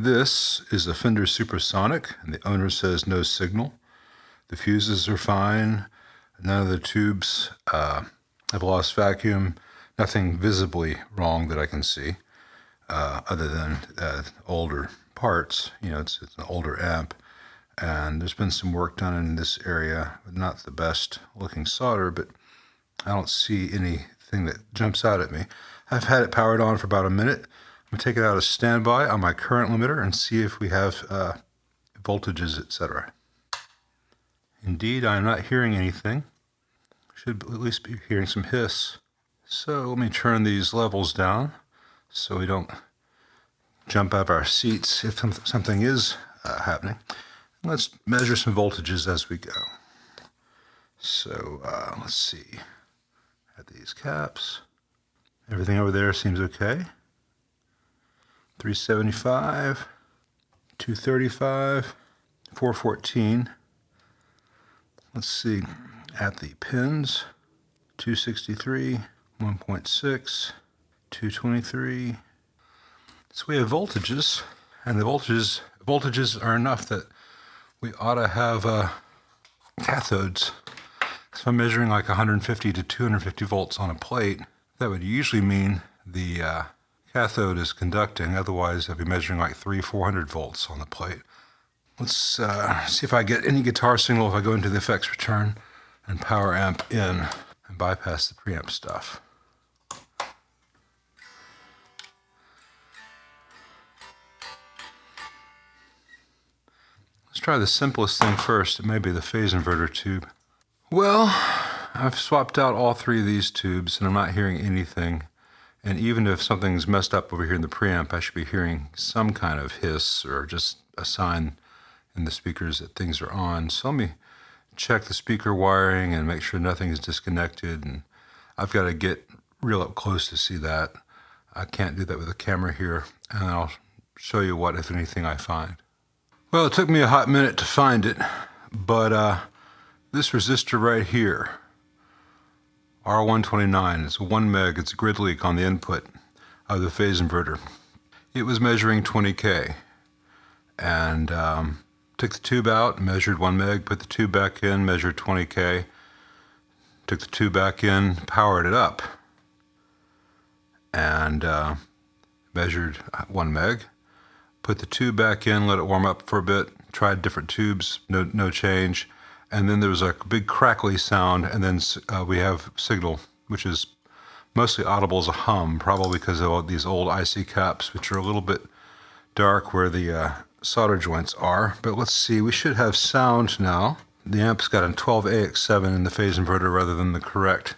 This is a Fender Supersonic, and the owner says no signal. The fuses are fine. None of the tubes have lost vacuum. Nothing visibly wrong that I can see, other than older parts. You know, it's an older amp, and there's been some work done in this area. Not the best looking solder, but I don't see anything that jumps out at me. I've had it powered on for about a minute. I'm going to take it out of standby on my current limiter and see if we have voltages, etc. Indeed, I'm not hearing anything. Should at least be hearing some hiss. So let me turn these levels down so we don't jump out of our seats if something is happening. Let's measure some voltages as we go. So let's see. At these caps. Everything over there seems okay. 375, 235, 414. Let's see. At the pins, 263, 1.6, 223. So we have voltages, and the voltages are enough that we ought to have cathodes. So I'm measuring like 150 to 250 volts on a plate. That would usually mean the cathode is conducting. Otherwise, I'd be measuring like 400 volts on the plate. Let's see if I get any guitar signal if I go into the effects return and power amp in and bypass the preamp stuff. Let's try the simplest thing first. It may be the phase inverter tube. Well, I've swapped out all three of these tubes and I'm not hearing anything. And even if something's messed up over here in the preamp, I should be hearing some kind of hiss or just a sign in the speakers that things are on. So let me check the speaker wiring and make sure nothing is disconnected. And I've got to get real up close to see that. I can't do that with a camera here. And I'll show you what, if anything, I find. Well, it took me a hot minute to find it, but this resistor right here, R129, it's a 1 meg, it's a grid leak on the input of the phase inverter. It was measuring 20K, and took the tube out, measured 1 meg, put the tube back in, measured 20K, took the tube back in, powered it up, and measured 1 meg, put the tube back in, let it warm up for a bit, tried different tubes, no change. And then there was a big crackly sound, and then we have signal, which is mostly audible as a hum, probably because of all these old IC caps, which are a little bit dark where the solder joints are. But let's see, we should have sound now. The amp's got a 12AX7 in the phase inverter rather than the correct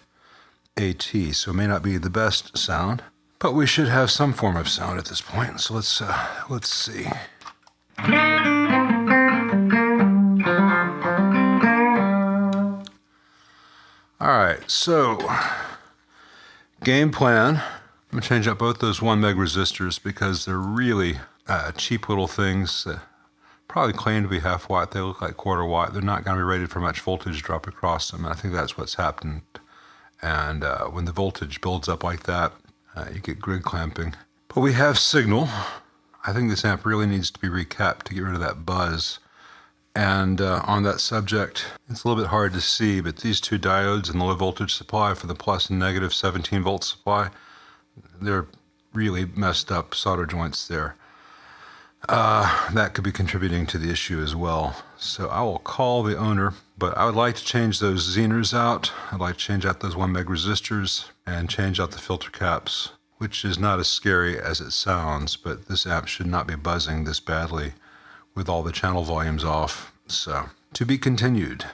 AT, so it may not be the best sound, but we should have some form of sound at this point. So let's see. All right, so game plan. I'm gonna change out both those 1 meg resistors because they're really cheap little things. Probably claim to be half watt. They look like quarter watt. They're not gonna be rated for much voltage drop across them. And I think that's what's happened. And when the voltage builds up like that, you get grid clamping. But we have signal. I think this amp really needs to be recapped to get rid of that buzz. And on that subject, it's a little bit hard to see, but these two diodes in the low voltage supply for the plus and negative 17 volt supply, they're really messed up solder joints there. That could be contributing to the issue as well. So I will call the owner, but I would like to change those Zehners out. I'd like to change out those 1 meg resistors and change out the filter caps, which is not as scary as it sounds, but this amp should not be buzzing this badly with all the channel volumes off. So, to be continued.